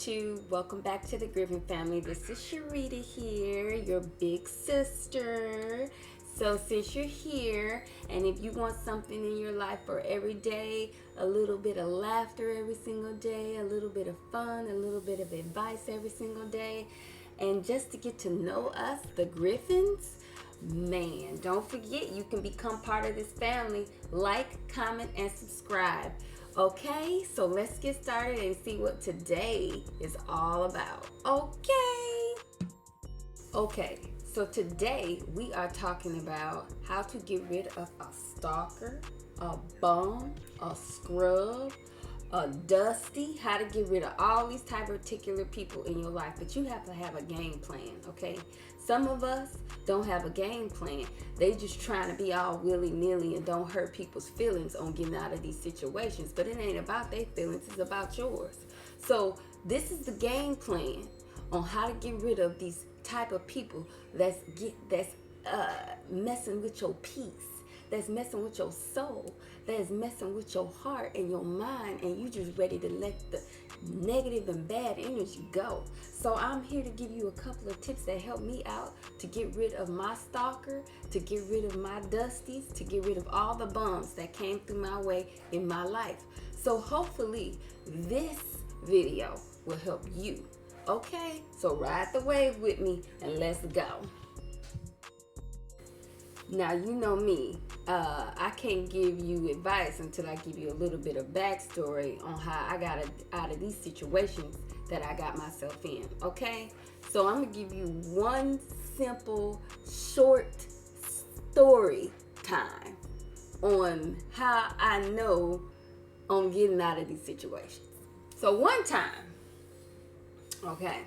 YouTube. Welcome back to the Griffin family. This is Sherrita here, your big sister. So since you're here, and if you want something in your life for every day, a little bit of laughter every single day, a little bit of fun, a little bit of advice every single day, and just to get to know us, the Griffins, man, don't forget you can become part of this family. Like, comment, and subscribe. Okay, so let's get started and see what today is all about. Okay, so today we are talking about how to get rid of a stalker, a bum, a scrub, a dusty, how to get rid of all these type of particular people in your life. But you have to have a game plan, okay? Some of us don't have a game plan. They just trying to be all willy-nilly and don't hurt people's feelings on getting out of these situations. But it ain't about their feelings, it's about yours. So this is the game plan on how to get rid of these type of people that's messing with your peace, that's messing with your soul, that's messing with your heart and your mind, and you just ready to let the negative and bad energy go. So I'm here to give you a couple of tips that help me out to get rid of my stalker, to get rid of my dusties, to get rid of all the bums that came through my way in my life. So hopefully this video will help you. Okay, so ride the wave with me and let's go. Now, you know me, I can't give you advice until I give you a little bit of backstory on how I got out of these situations that I got myself in, okay? So I'm going to give you one simple, short story time on how I know on getting out of these situations. So one time, okay,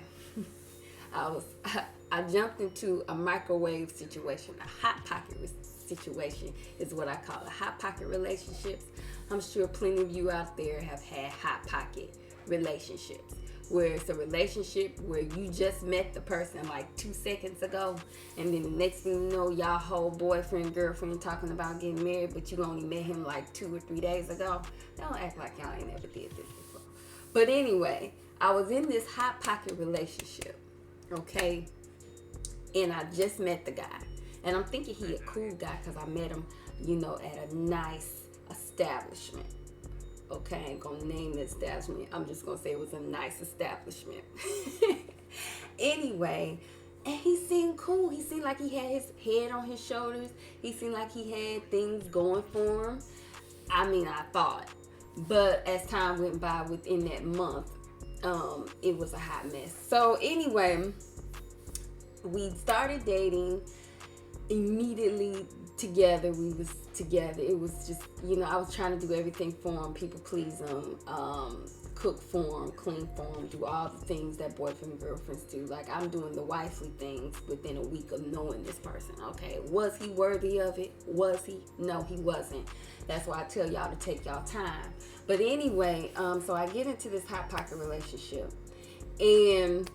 I jumped into a microwave situation, a hot pocket situation is what I call it, hot pocket relationships. I'm sure plenty of you out there have had hot pocket relationships, where it's a relationship where you just met the person like 2 seconds ago, and then the next thing you know, y'all whole boyfriend, girlfriend talking about getting married, but you only met him like 2 or 3 days ago. Don't act like y'all ain't ever did this before. But anyway, I was in this hot pocket relationship, okay? And I just met the guy. And I'm thinking he a cool guy because I met him, you know, at a nice establishment. Okay, I ain't gonna name the establishment. I'm just gonna say it was a nice establishment. Anyway, and he seemed cool. He seemed like he had his head on his shoulders. He seemed like he had things going for him. I mean, I thought. But as time went by within that month, it was a hot mess. So anyway, we started dating immediately together. We was together. It was just, you know, I was trying to do everything for him, people please him, cook for him, clean for him, do all the things that boyfriend and girlfriends do. Like, I'm doing the wifely things within a week of knowing this person, okay? Was he worthy of it? Was he? No, he wasn't. That's why I tell y'all to take y'all time. But anyway, so I get into this hot pocket relationship, and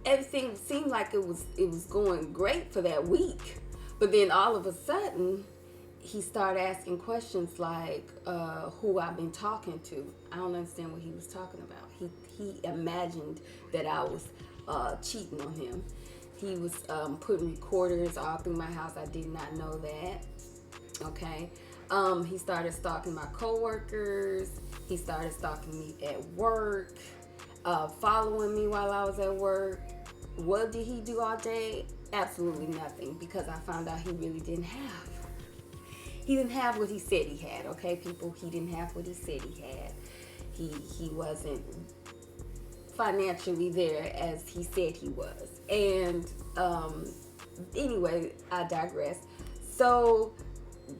everything seemed like it was going great for that week. But then all of a sudden, he started asking questions like who I've been talking to. I don't understand what he was talking about. He imagined that I was cheating on him. He was putting recorders all through my house. I did not know that. Okay. He started stalking my coworkers. He started stalking me at work, following me while I was at work. What did he do all day? Absolutely nothing, because I found out he really didn't have. He didn't have what he said he had, okay, people? He didn't have what he said he had. He wasn't financially there as he said he was. And anyway, I digress. So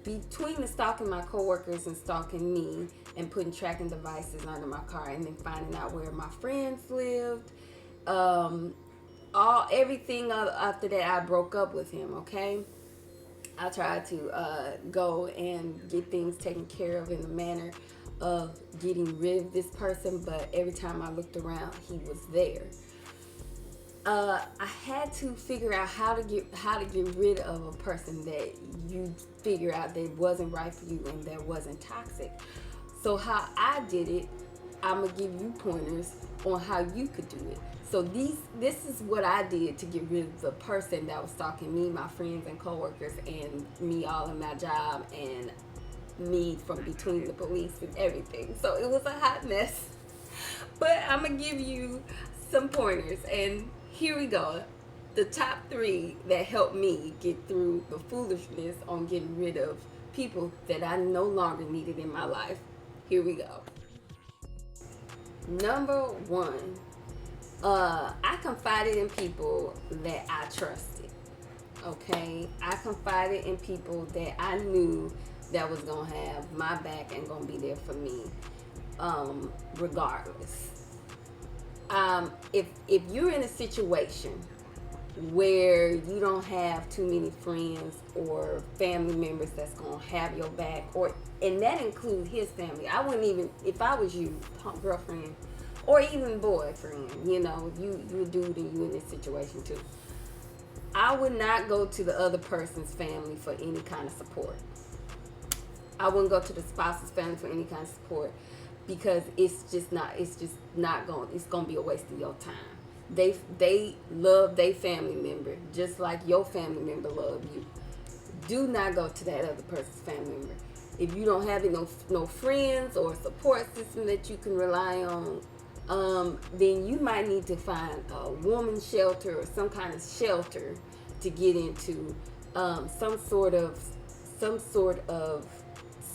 between the stalking my coworkers and stalking me and putting tracking devices under my car and then finding out where my friends lived, everything after that, I broke up with him, okay? I tried to go and get things taken care of in the manner of getting rid of this person, but every time I looked around, he was there. I had to figure out how to get rid of a person that you figure out that wasn't right for you and that wasn't toxic. So how I did it I'm gonna give you pointers on how you could do it. So this is what I did to get rid of the person that was stalking me, my friends and coworkers, and me all in my job, and me from between the police and everything. So it was a hot mess. But I'm gonna give you some pointers, and here we go. The top 3 that helped me get through the foolishness on getting rid of people that I no longer needed in my life. Here we go. Number 1, I confided in people that I trusted. Okay, I confided in people that I knew that was gonna have my back and gonna be there for me, regardless. If you're in a situation where you don't have too many friends or family members that's gonna have your back, and that includes his family. I wouldn't even, if I was you, girlfriend, or even boyfriend, if you a dude and you in this situation too, I would not go to the other person's family for any kind of support. I wouldn't go to the spouse's family for any kind of support, because it's gonna be a waste of your time. They love their family member just like your family member love you. Do not go to that other person's family member. If you don't have no friends or support system that you can rely on, then you might need to find a woman's shelter or some kind of shelter to get into, some sort of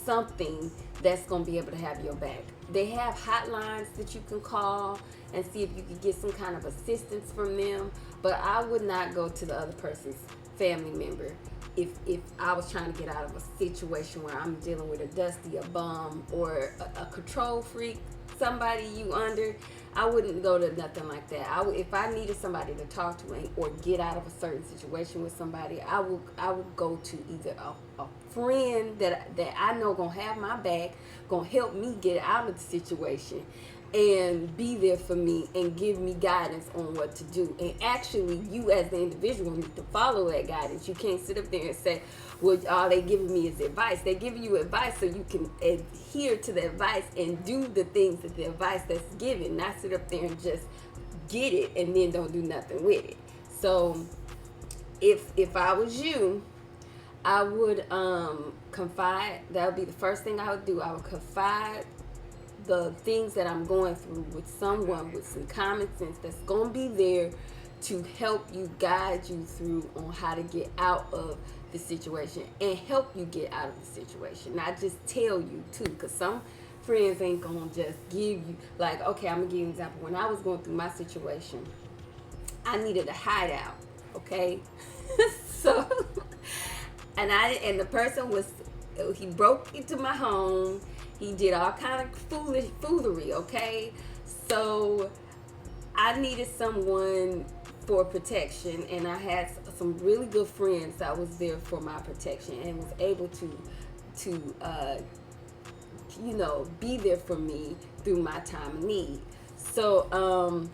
something that's going to be able to have your back. They have hotlines that you can call and see if you can get some kind of assistance from them. But I would not go to the other person's family member if I was trying to get out of a situation where I'm dealing with a dusty, a bum, or a control freak, somebody you under. I wouldn't go to nothing like that. If I needed somebody to talk to or get out of a certain situation with somebody, I would go to either a friend that I know gonna have my back, gonna help me get out of the situation, and be there for me and give me guidance on what to do. And actually, you as the individual need to follow that guidance. You can't sit up there and say, well, all they giving me is advice. They give you advice so you can adhere to the advice and do the things that the advice that's given, not sit up there and just get it and then don't do nothing with it. So if I was you, I would confide. That would be the first thing I would do. I would confide the things that I'm going through with someone with some common sense that's going to be there to help you, guide you through on how to get out of the situation and help you get out of the situation, not just tell you too, because some friends ain't going to just give you, like, okay, I'm going to give you an example. When I was going through my situation, I needed a hideout, okay? So, and the person he broke into my home. He did all kind of foolery, okay? So I needed someone for protection, and I had some really good friends that was there for my protection and was able to be there for me through my time of need. So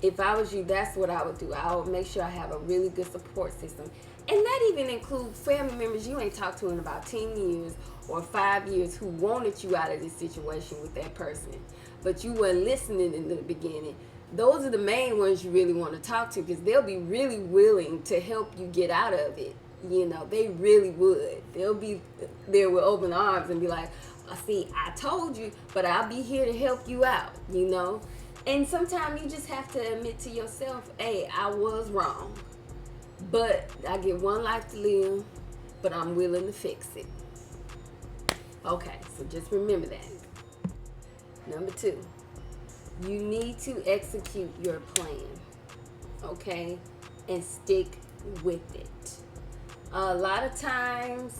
if I was you, that's what I would do. I would make sure I have a really good support system. And that even includes family members you ain't talked to in about 10 years or 5 years who wanted you out of this situation with that person, but you weren't listening in the beginning. Those are the main ones you really want to talk to, because they'll be really willing to help you get out of it. They really would. They'll be there with open arms and be like, see, I told you, but I'll be here to help you out, And sometimes you just have to admit to yourself, hey, I was wrong. But I get one life to live, but I'm willing to fix it. Okay, so just remember that. Number 2, you need to execute your plan, okay? And stick with it. A lot of times,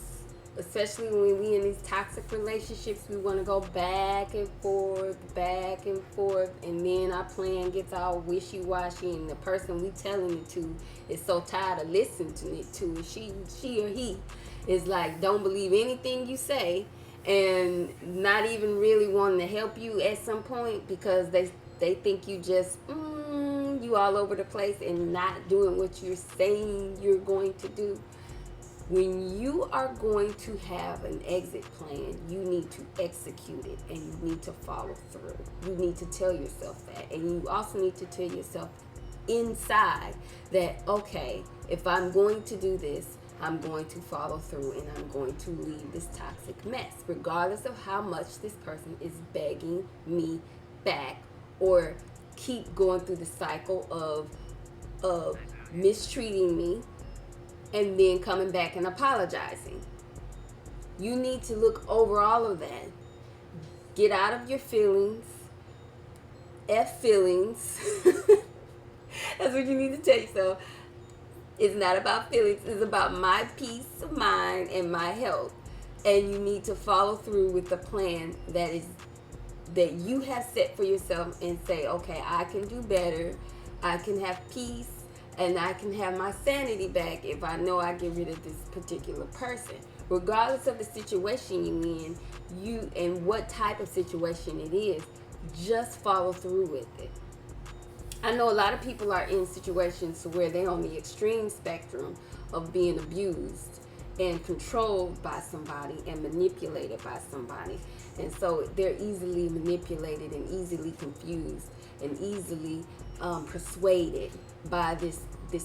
especially when we in these toxic relationships, we want to go back and forth, and then our plan gets all wishy-washy, and the person we telling it to is so tired of listening to it to. She or he is like, don't believe anything you say, and not even really wanting to help you at some point, because they think you just you all over the place and not doing what you're saying you're going to do. When you are going to have an exit plan, you need to execute it and you need to follow through. You need to tell yourself that. And you also need to tell yourself inside that, okay, if I'm going to do this, I'm going to follow through and I'm going to leave this toxic mess, regardless of how much this person is begging me back or keep going through the cycle of mistreating me and then coming back and apologizing. You need to look over all of that. Get out of your feelings. F feelings. That's what you need to tell yourself. It's not about feelings. It's about my peace of mind and my health. And you need to follow through with the plan that you have set for yourself and say, okay, I can do better. I can have peace. And I can have my sanity back if I know I get rid of this particular person. Regardless of the situation you're in, and what type of situation it is, just follow through with it. I know a lot of people are in situations where they're on the extreme spectrum of being abused and controlled by somebody and manipulated by somebody. And so they're easily manipulated and easily confused and easily persuaded by this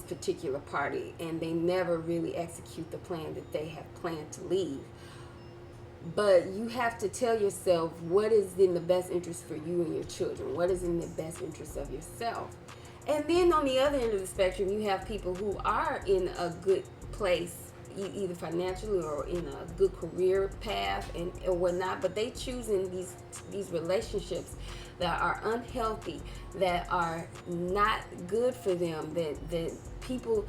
particular party, and they never really execute the plan that they have planned to leave. But you have to tell yourself what is in the best interest for you and your children, what is in the best interest of yourself. And then on the other end of the spectrum, you have people who are in a good place, either financially or in a good career path or whatnot, but they choose in these relationships that are unhealthy, that are not good for them, that people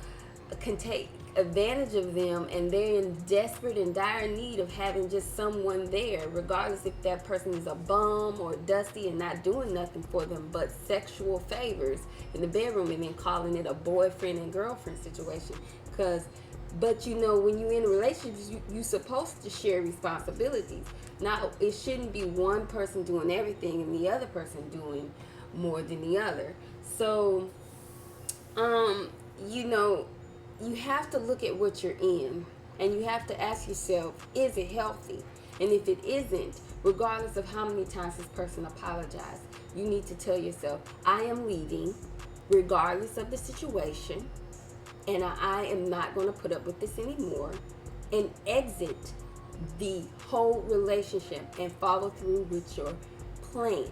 can take advantage of them, and they're in desperate and dire need of having just someone there, regardless if that person is a bum or dusty and not doing nothing for them but sexual favors in the bedroom, and then calling it a boyfriend and girlfriend situation. But you know, when you're in a relationship, you're supposed to share responsibilities. Now, it shouldn't be one person doing everything and the other person doing more than the other. So, you know, you have to look at what you're in, and you have to ask yourself, is it healthy? And if it isn't, regardless of how many times this person apologized, you need to tell yourself, I am leaving regardless of the situation, and I am not going to put up with this anymore, and exit the whole relationship and follow through with your plan.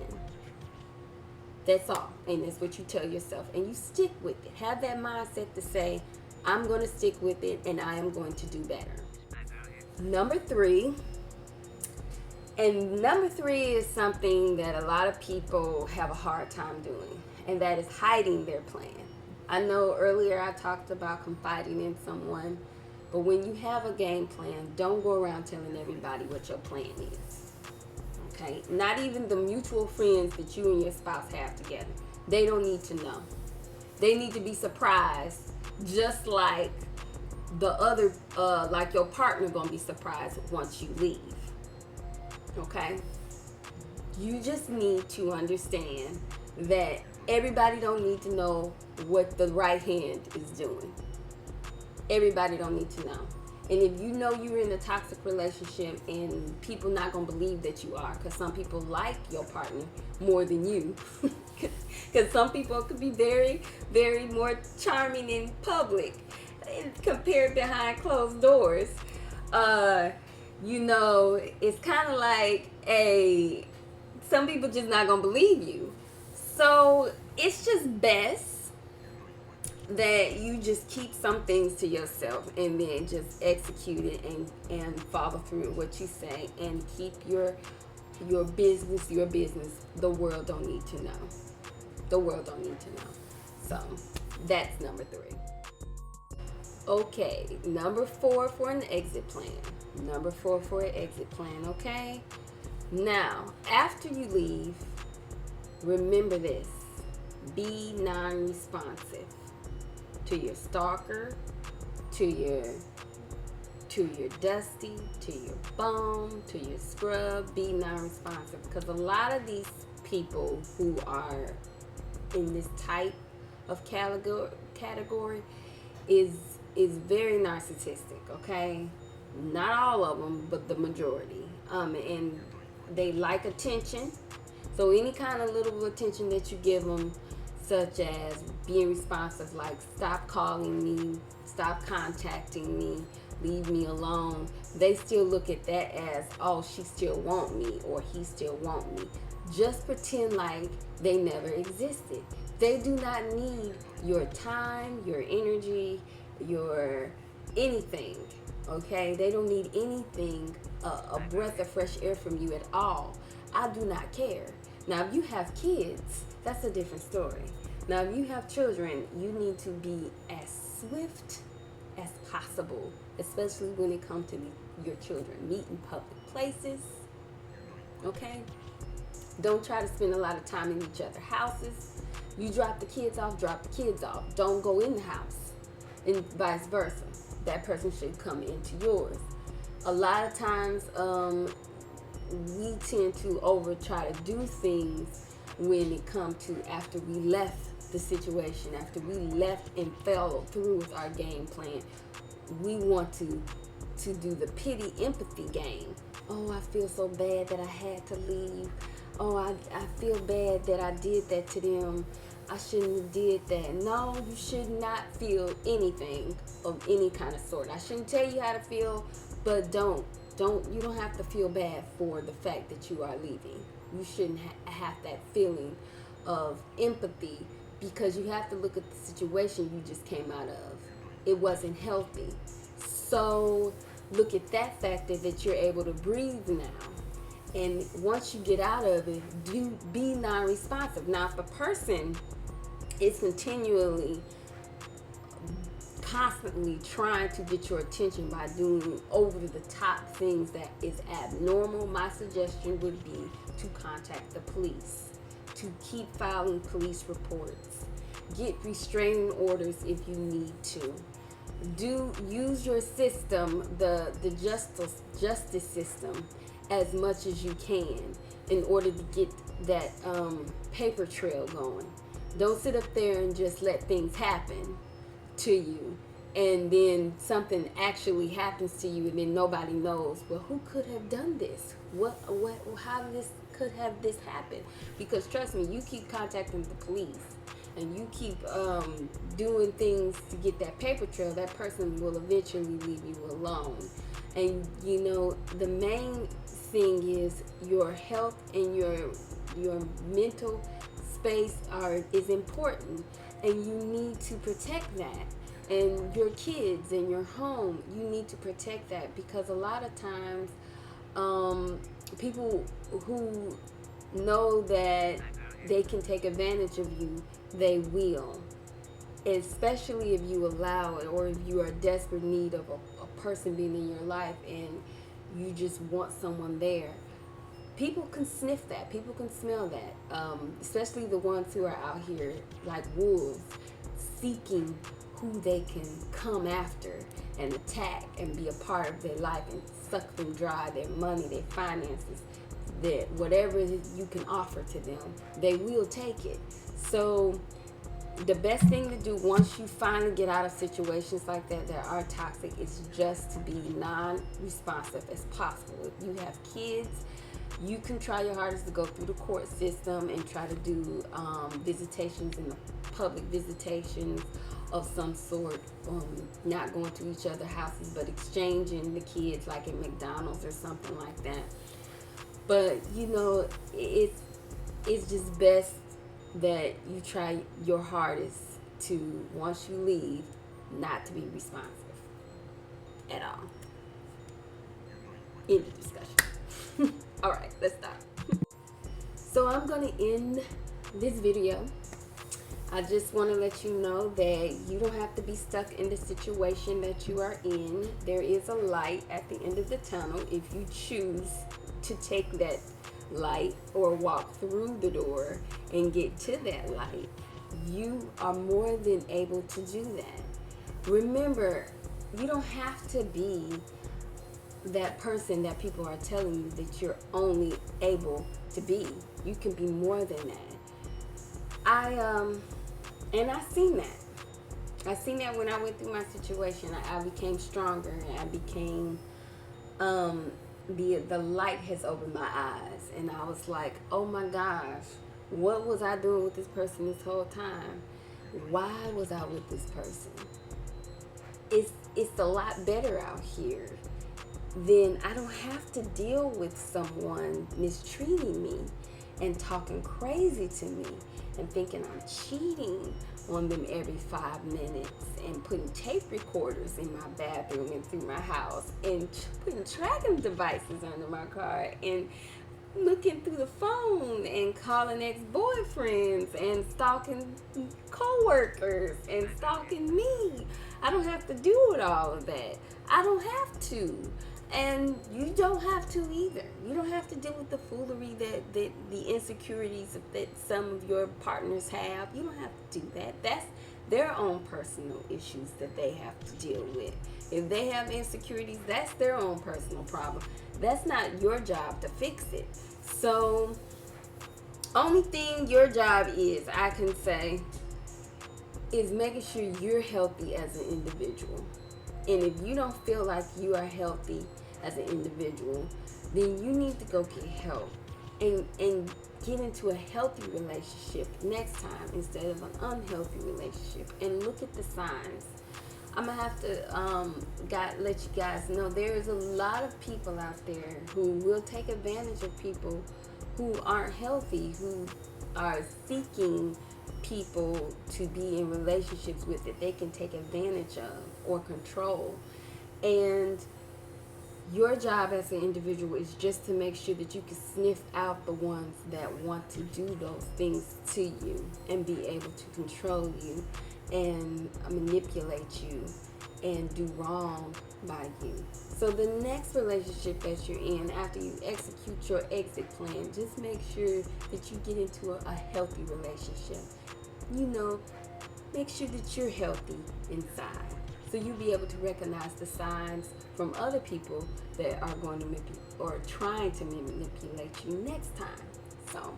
That's all. And that's what you tell yourself, and you stick with it. Have that mindset to say, I'm going to stick with it and I am going to do better. Number three is something that a lot of people have a hard time doing, and that is hiding their plan. I know earlier I talked about confiding in someone, but when you have a game plan, don't go around telling everybody what your plan is. Okay? Not even the mutual friends that you and your spouse have together. They don't need to know. They need to be surprised, just like the other, like your partner gonna be surprised once you leave. Okay? You just need to understand that everybody don't need to know what the right hand is doing. Everybody don't need to know. And if you know you're in a toxic relationship and people not going to believe that you are, because some people like your partner more than you, because some people could be very, very more charming in public compared behind closed doors. You know, it's kind of like, some people just not going to believe you. So it's just best that you just keep some things to yourself and then just execute it and follow through with what you say, and keep your business. The world don't need to know. The world don't need to know. So that's number 3. Okay, number 4 for an exit plan. Okay? Now, after you leave, remember this. Be non-responsive to your stalker, to your dusty, to your bum, to your scrub. Be non-responsive, because a lot of these people who are in this type of category is is very narcissistic, okay? Not all of them, but the majority. And they like attention. So any kind of little attention that you give them, such as being responsive, like stop calling me, stop contacting me, leave me alone, they still look at that as, oh, she still want me or he still want me. Just pretend like they never existed. They do not need your time, your energy, your anything, okay? They don't need anything, a breath of fresh air from you at all. I do not care. Now, if you have kids, that's a different story. Now, if you have children, you need to be as swift as possible, especially when it comes to your children. Meet in public places, okay? Don't try to spend a lot of time in each other's houses. You drop the kids off, drop the kids off. Don't go in the house, and vice versa. That person should come into yours. A lot of times, we tend to try to do things when it comes to after we left the situation, after we left and fell through with our game plan. We want to do the pity empathy game. Oh, I feel so bad that I had to leave. Oh, I feel bad that I did that to them. I shouldn't have did that. No, you should not feel anything of any kind of sort. I shouldn't tell you how to feel, but you don't have to feel bad for the fact that you are leaving. You shouldn't have that feeling of empathy, because you have to look at the situation you just came out of. It wasn't healthy. So look at that factor that you're able to breathe now. And once you get out of it, be non-responsive. Now, if a person is constantly trying to get your attention by doing over-the-top things that is abnormal, my suggestion would be to contact the police, to keep filing police reports, get restraining orders if you need to. Use your system, the justice system, as much as you can in order to get that paper trail going. Don't sit up there and just let things happen to you, and then something actually happens to you, and then nobody knows, well, who could have done this? How could have this happened? Because trust me, you keep contacting the police and you keep doing things to get that paper trail, that person will eventually leave you alone. And you know, the main thing is your health and your mental space is important, and you need to protect that. And your kids and your home, you need to protect that, because a lot of times people who know that they can take advantage of you, they will, especially if you allow it, or if you are in desperate need of a person being in your life and you just want someone there. People can sniff that. People can smell that, especially the ones who are out here like wolves, seeking who they can come after and attack and be a part of their life and suck them dry, their money, their finances, that whatever you can offer to them, they will take it. So the best thing to do once you finally get out of situations like that are toxic is just to be non-responsive as possible. If you have kids, you can try your hardest to go through the court system and try to do visitations in the public visitations of some sort, not going to each other's houses, but exchanging the kids like at McDonald's or something like that. But you know, it's just best that you try your hardest to, once you leave, not to be responsive at all. End of discussion. All right, let's stop. So I'm going to end this video. I just want to let you know that you don't have to be stuck in the situation that you are in. There is a light at the end of the tunnel if you choose to take that light or walk through the door and get to that light. You are more than able to do that. Remember, you don't have to be that person that people are telling you that you're only able to be. You can be more than that. And I've seen that. I seen that when I went through my situation. I became stronger, and I became the light has opened my eyes, and I was like, oh my gosh, what was I doing with this person this whole time? Why was I with this person? It's a lot better out here. Then I don't have to deal with someone mistreating me and talking crazy to me and thinking I'm cheating on them every 5 minutes and putting tape recorders in my bathroom and through my house and putting tracking devices under my car and looking through the phone and calling ex-boyfriends and stalking co-workers and stalking me. I don't have to do with all of that. I don't have to. And you don't have to either. You don't have to deal with the foolery that the insecurities that some of your partners have. You don't have to do that. That's their own personal issues that they have to deal with. If they have insecurities, that's their own personal problem. That's not your job to fix it. So, only thing your job is, I can say, is making sure you're healthy as an individual. And if you don't feel like you are healthy as an individual, then you need to go get help and get into a healthy relationship next time instead of an unhealthy relationship. And look at the signs. I'm gonna have to let you guys know there is a lot of people out there who will take advantage of people who aren't healthy, who are seeking people to be in relationships with that they can take advantage of or control. And your job as an individual is just to make sure that you can sniff out the ones that want to do those things to you and be able to control you and manipulate you and do wrong by you. So the next relationship that you're in, after you execute your exit plan, just make sure that you get into a healthy relationship. You know, make sure that you're healthy inside, so you'll be able to recognize the signs from other people that are going to manipulate or trying to manipulate you next time. So,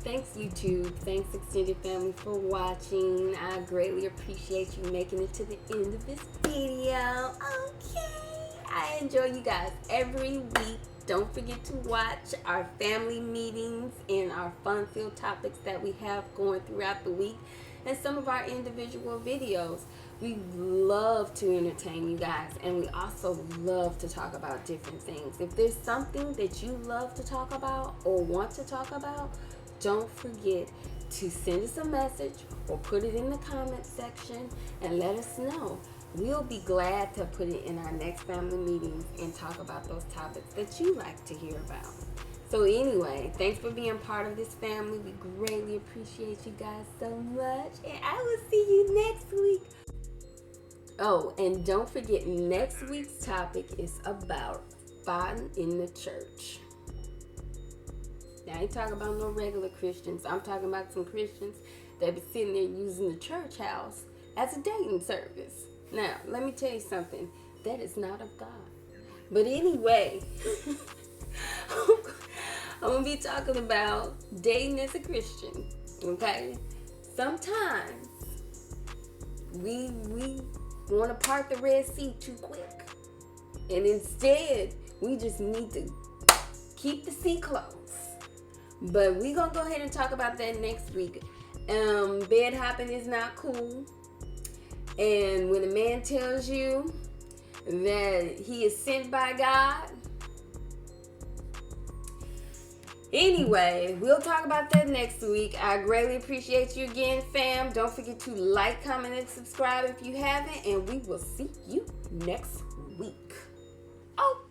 thanks YouTube, thanks extended family for watching. I greatly appreciate you making it to the end of this video. Okay, I enjoy you guys every week. Don't forget to watch our family meetings and our fun-filled topics that we have going throughout the week and some of our individual videos. We love to entertain you guys, and we also love to talk about different things. If there's something that you love to talk about or want to talk about, don't forget to send us a message or put it in the comment section and let us know. We'll be glad to put it in our next family meetings and talk about those topics that you like to hear about. So anyway, thanks for being part of this family. We greatly appreciate you guys so much, and I will see you next week. Oh, and don't forget, next week's topic is about fighting in the church. Now, I ain't talking about no regular Christians. I'm talking about some Christians that be sitting there using the church house as a dating service. Now, let me tell you something. That is not of God. But anyway, I'm going to be talking about dating as a Christian. Okay? Sometimes we want to part the Red Sea too quick. And instead, we just need to keep the sea closed. But we're going to go ahead and talk about that next week. Bed hopping is not cool. And when a man tells you that he is sent by God. Anyway, we'll talk about that next week. I greatly appreciate you again, fam. Don't forget to like, comment, and subscribe if you haven't. And we will see you next week. Oh.